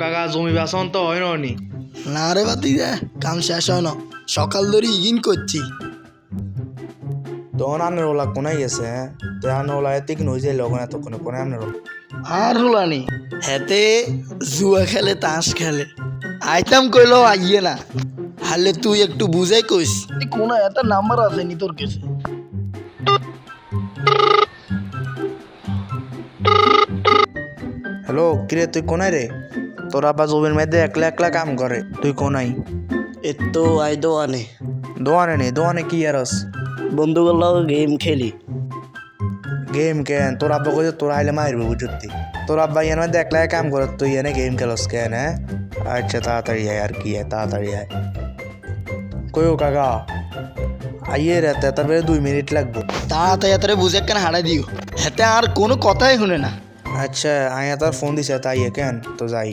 কাকা জমি বাসন তো হয় নি? না রে বাতি রে, কাম শেষ হয় না, সকাল ধরে ইগিন করছি। তখন আপনার ওলা কোনায় গেছে হ্যাঁ? তো আপনার ওলা এতে কি নই যাই লগন এতক্ষণে কোনে আপনার ওলা? আর হলানি হেতে জুয়া খেলে, তাস খেলে, আইতাম কইলো আইয়ে না। হালে তুই একটু বুঝাই কইস কোন এত নাম্বার আছে নি তোর কাছে? হ্যালো কিরে তুই কোনায় রে? তোর আব্বা জমির মধ্যে একলা একলা কাম করে, তুই কোনাই? এতো আই দোয়ানে দোয়ানে নেই, দোয়ানে কি আরস? বন্ধুগুলো গেম খেলি। গেম কেন? তোর আব্বা কইছে তোর আইলে মারবে বুঝতি। তোর আব্বা ইয়ার মধ্যে একলা কাম করে, তুই এনে গেম খেলস কেন হ্যাঁ? আচ্ছা তাড়াতাড়ি আয়, আর কি তাড়াতাড়ি আয়। কইও কাকা আইয়ে রে, তারপরে 2 মিনিট লাগবো। তাড়াতাড়ি তাড়াতাড়ি বুঝে কেন হারাই দিও, হেতে আর কোনো কথাই শুনে না। আচ্ছা আয়া তার ফোন দিছে তাই কেন তো যাই।